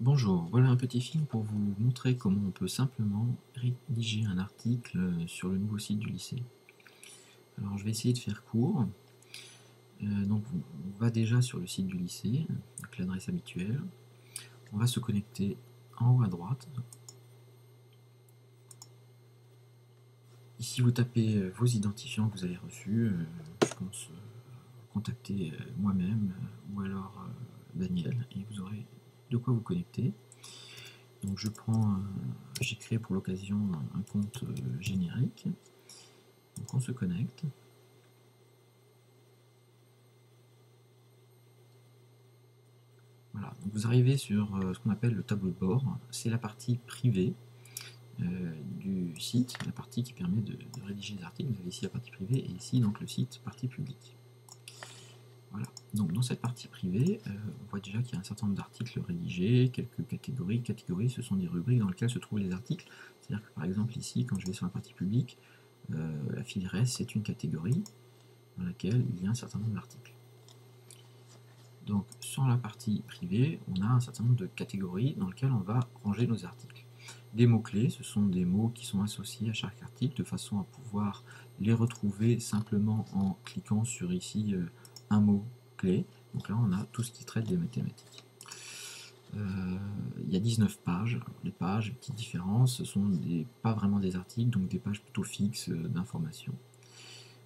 Bonjour, voilà un petit film pour vous montrer comment on peut simplement rédiger un article sur le nouveau site du lycée. Alors je vais essayer de faire court. Donc on va déjà sur le site du lycée, avec l'adresse habituelle. On va se connecter en haut à droite. Ici vous tapez vos identifiants que vous avez reçus. Je pense contacter moi-même ou alors Daniel et vous aurez de quoi vous connecter. Donc j'ai créé pour l'occasion un compte générique. Donc on se connecte. Voilà, donc vous arrivez sur ce qu'on appelle le tableau de bord. C'est la partie privée du site, la partie qui permet de rédiger les articles. Vous avez ici la partie privée et ici donc le site partie publique. Voilà, donc dans cette partie privée, on voit déjà qu'il y a un certain nombre d'articles rédigés, quelques catégories. Catégories, ce sont des rubriques dans lesquelles se trouvent les articles. C'est-à-dire que par exemple ici, quand je vais sur la partie publique, la filière S, c'est une catégorie dans laquelle il y a un certain nombre d'articles. Donc sur la partie privée, on a un certain nombre de catégories dans lesquelles on va ranger nos articles. Des mots-clés, ce sont des mots qui sont associés à chaque article de façon à pouvoir les retrouver simplement en cliquant sur ici un mot-clé. Donc là on a tout ce qui traite des mathématiques. Il y a 19 pages. Les pages, petite différence, ce sont pas vraiment des articles, donc des pages plutôt fixes d'informations.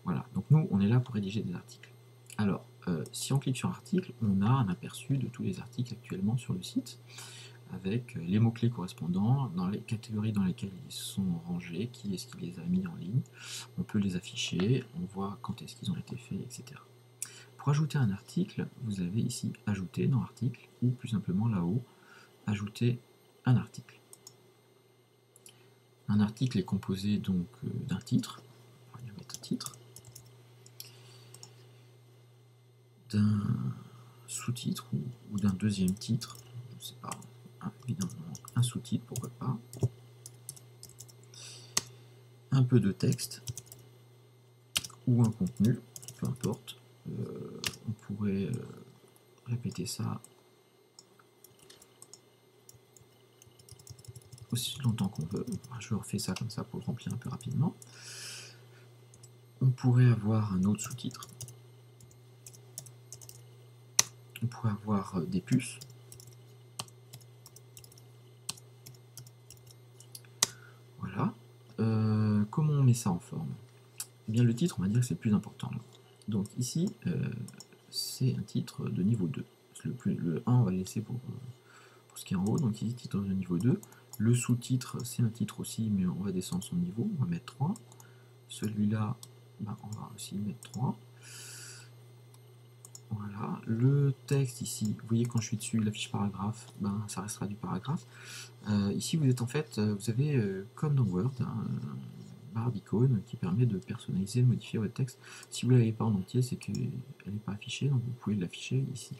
Voilà, donc nous on est là pour rédiger des articles. Alors, si on clique sur article, on a un aperçu de tous les articles actuellement sur le site, avec les mots-clés correspondants, dans les catégories dans lesquelles ils sont rangés, qui est-ce qui les a mis en ligne. On peut les afficher, on voit quand est-ce qu'ils ont été faits, etc. Pour ajouter un article, vous avez ici ajouter dans article, ou plus simplement là-haut, ajouter un article. Un article est composé donc d'un titre, on va mettre un titre, d'un sous-titre ou d'un deuxième titre, je ne sais pas, évidemment un sous-titre, pourquoi pas, un peu de texte ou un contenu, peu importe. On pourrait répéter ça aussi longtemps qu'on veut. Je refais ça comme ça pour le remplir un peu rapidement. On pourrait avoir un autre sous-titre. On pourrait avoir des puces. Voilà. Comment on met ça en forme? Eh bien, le titre, on va dire que c'est le plus important. Donc ici, c'est un titre de niveau 2. Le 1, on va le laisser pour ce qui est en haut. Donc ici, titre de niveau 2. Le sous-titre, c'est un titre aussi, mais on va descendre son niveau. On va mettre 3. Celui-là, ben, on va aussi mettre 3. Voilà, le texte ici, vous voyez quand je suis dessus, la fiche paragraphe, ben, ça restera du paragraphe. Ici vous êtes en fait, vous avez comme dans Word, une barre d'icônes qui permet de personnaliser, de modifier votre texte. Si vous ne l'avez pas en entier, c'est qu'elle n'est pas affichée, donc vous pouvez l'afficher ici.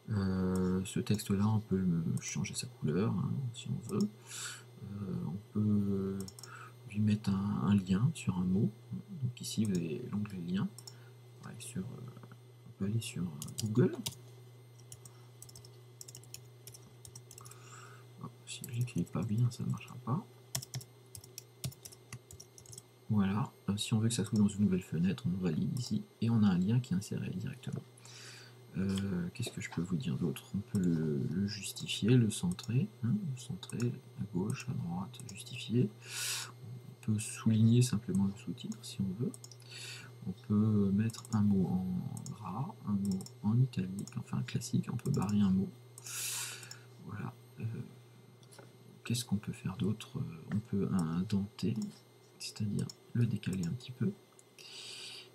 Ce texte-là, on peut changer sa couleur, hein, si on veut. On peut lui mettre un lien sur un mot. Donc ici, vous avez l'onglet lien. On peut aller sur Google. Si je n'écris pas bien, ça ne marchera pas. Voilà, si on veut que ça soit dans une nouvelle fenêtre, on valide ici, et on a un lien qui est inséré directement. Qu'est-ce que je peux vous dire d'autre? On peut le justifier, le centrer, le centrer à gauche, à droite, justifier. On peut souligner simplement le sous-titre si on veut. On peut mettre un mot en gras, un mot en italique, enfin classique, on peut barrer un mot. Voilà. Qu'est-ce qu'on peut faire d'autre? On peut indenter, c'est-à-dire le décaler un petit peu.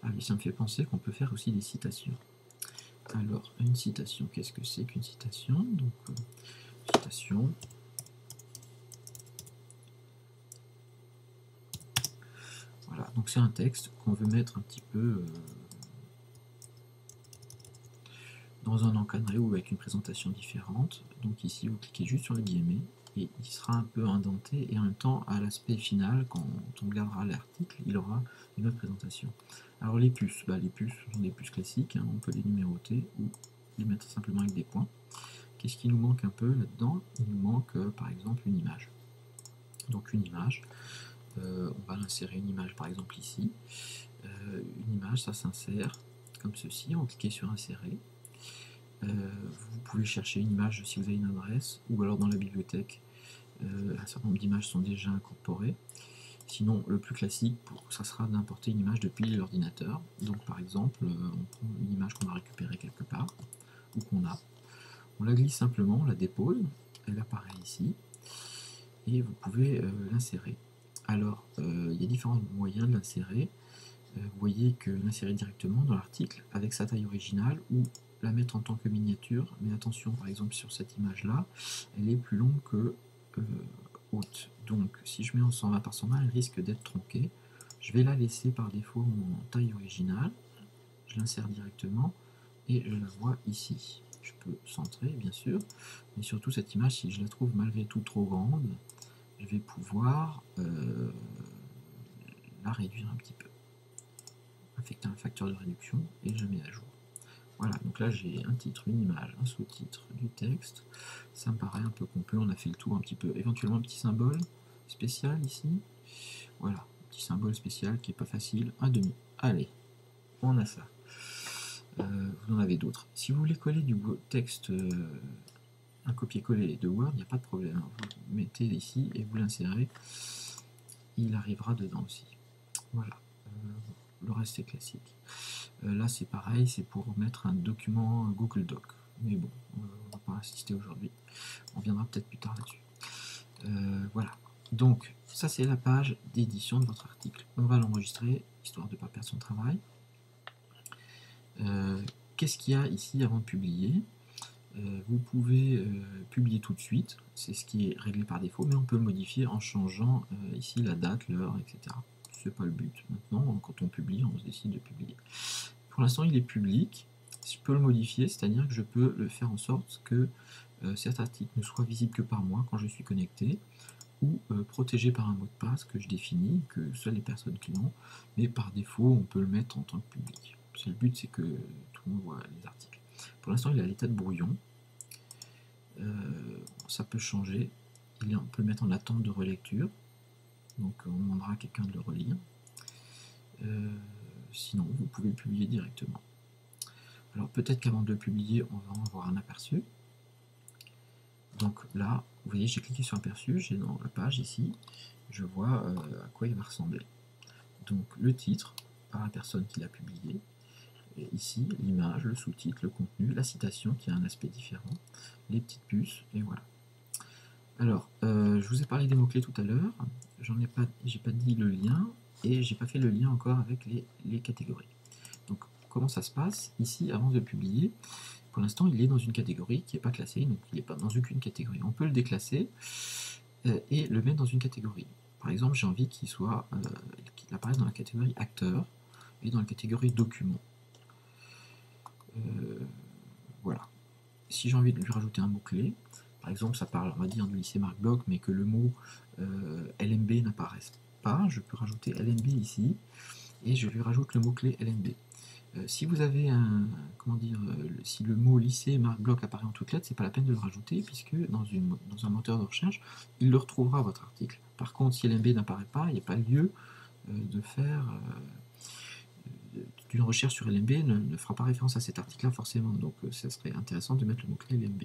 Ah oui, ça me fait penser qu'on peut faire aussi des citations. Alors, une citation, qu'est-ce que c'est qu'une citation? Donc, citation. Voilà, donc c'est un texte qu'on veut mettre un petit peu dans un encadré ou avec une présentation différente. Donc ici, vous cliquez juste sur le guillemet et il sera un peu indenté et en même temps, à l'aspect final, quand on regardera l'article, il aura une autre présentation. Alors les puces, les puces sont des puces classiques, on peut les numéroter ou les mettre simplement avec des points. Qu'est-ce qui nous manque un peu là-dedans? Il nous manque par exemple une image. Donc une image, on va l'insérer une image par exemple ici. Une image, ça s'insère comme ceci, on clique sur insérer. Vous pouvez chercher une image si vous avez une adresse, ou alors dans la bibliothèque, un certain nombre d'images sont déjà incorporées. Sinon, le plus classique, ça sera d'importer une image depuis l'ordinateur. Donc par exemple, on prend une image qu'on a récupérée quelque part, ou qu'on a. On la glisse simplement, on la dépose, elle apparaît ici, et vous pouvez l'insérer. Alors, il y a différents moyens de l'insérer. Vous voyez que l'insérer directement dans l'article avec sa taille originale, ou la mettre en tant que miniature, mais attention, par exemple sur cette image-là, elle est plus longue que haute. Donc si je mets en 120 par 120, elle risque d'être tronquée. Je vais la laisser par défaut en taille originale, je l'insère directement, et je la vois ici. Je peux centrer, bien sûr, mais surtout cette image, si je la trouve malgré tout trop grande, je vais pouvoir la réduire un petit peu. Affecter un facteur de réduction, et je mets à jour. Voilà, donc là j'ai un titre, une image, un sous-titre, du texte. Ça me paraît un peu complet, on a fait le tour un petit peu. Éventuellement un petit symbole spécial ici. Voilà, un petit symbole spécial qui est pas facile. Un demi. Allez, on a ça. Vous en avez d'autres. Si vous voulez coller du texte, un copier-coller de Word, il n'y a pas de problème. Vous mettez ici et vous l'insérez. Il arrivera dedans aussi. Voilà. Le reste est classique. Là c'est pareil, c'est pour mettre un document Google Doc. Mais bon, on ne va pas insister aujourd'hui. On viendra peut-être plus tard là-dessus. Voilà. Donc, ça c'est la page d'édition de votre article. On va l'enregistrer, histoire de ne pas perdre son travail. Qu'est-ce qu'il y a ici avant de publier? Vous pouvez publier tout de suite, c'est ce qui est réglé par défaut, mais on peut le modifier en changeant ici la date, l'heure, etc. C'est pas le but. Maintenant, quand on publie, on se décide de publier. Pour l'instant, il est public. Je peux le modifier, c'est-à-dire que je peux le faire en sorte que cet article ne soit visible que par moi quand je suis connecté, ou protégé par un mot de passe que je définis, que seules les personnes qui l'ont, mais par défaut, on peut le mettre en tant que public. Le but, c'est que tout le monde voit les articles. Pour l'instant, il est à l'état de brouillon. Ça peut changer. On peut le mettre en attente de relecture. Donc on demandera à quelqu'un de le relire. Sinon, vous pouvez le publier directement. Alors peut-être qu'avant de le publier, on va en avoir un aperçu. Donc là, vous voyez, j'ai cliqué sur aperçu, j'ai dans la page ici, je vois à quoi il va ressembler. Donc le titre, par la personne qui l'a publié, et ici l'image, le sous-titre, le contenu, la citation qui a un aspect différent, les petites puces, et voilà. Alors, je vous ai parlé des mots-clés tout à l'heure, j'ai pas dit le lien, et j'ai pas fait le lien encore avec les catégories. Donc, comment ça se passe? Ici, avant de publier, pour l'instant, il est dans une catégorie qui n'est pas classée, donc il n'est pas dans aucune catégorie. On peut le déclasser et le mettre dans une catégorie. Par exemple, j'ai envie qu'il apparaisse dans la catégorie acteur et dans la catégorie document. Voilà. Si j'ai envie de lui rajouter un mot-clé, par exemple, ça parle, on va dire, du lycée Marc Bloch, mais que le mot LMB n'apparaisse pas, je peux rajouter LMB ici, et je lui rajoute le mot-clé LMB. Si vous avez si le mot lycée Marc Bloch apparaît en toutes lettres, c'est pas la peine de le rajouter, puisque dans un moteur de recherche, il le retrouvera votre article. Par contre, si LMB n'apparaît pas, il n'y a pas lieu de faire d'une recherche sur LMB ne fera pas référence à cet article-là forcément, donc ça serait intéressant de mettre le mot-clé LMB.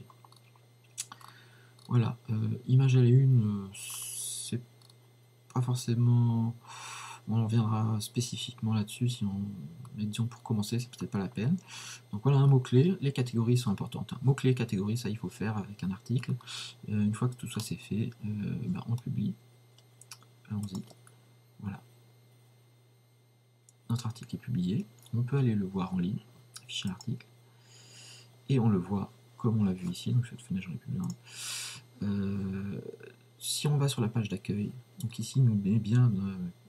Voilà, image à la une, c'est pas forcément... On reviendra spécifiquement là-dessus, mais disons pour commencer, c'est peut-être pas la peine. Donc voilà un mot-clé, les catégories sont importantes. Mot-clé, catégorie, ça il faut faire avec un article. Une fois que tout ça c'est fait, on publie. Allons-y. Voilà. Notre article est publié. On peut aller le voir en ligne, afficher l'article. Et on le voit comme on l'a vu ici, donc cette fenêtre j'en ai plus besoin. Si on va sur la page d'accueil, donc ici il nous met bien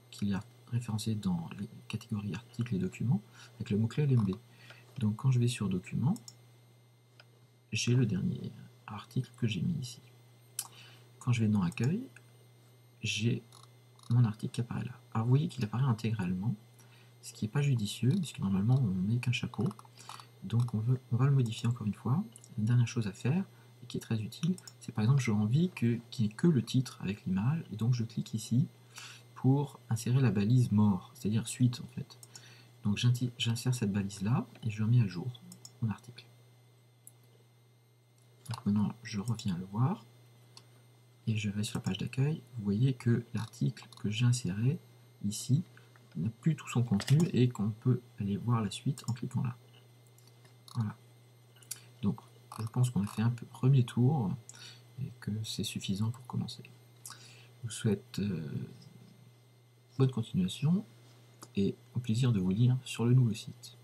qu'il y a référencé dans les catégories articles et documents avec le mot-clé LMB. Donc quand je vais sur documents, j'ai le dernier article que j'ai mis ici. Quand je vais dans accueil, j'ai mon article qui apparaît là. Alors vous voyez qu'il apparaît intégralement, ce qui n'est pas judicieux, puisque normalement on met qu'un chapeau. Donc on va le modifier encore une fois. La dernière chose à faire, qui est très utile, c'est par exemple j'ai envie qu'il n'y ait que le titre avec l'image, et donc je clique ici pour insérer la balise mort, c'est-à-dire suite en fait. Donc j'insère cette balise là et je remets à jour mon article. Donc maintenant je reviens le voir et je vais sur la page d'accueil. Vous voyez que l'article que j'ai inséré ici n'a plus tout son contenu et qu'on peut aller voir la suite en cliquant là. Voilà. Donc je pense qu'on a fait un premier tour et que c'est suffisant pour commencer. Je vous souhaite bonne continuation et au plaisir de vous lire sur le nouveau site.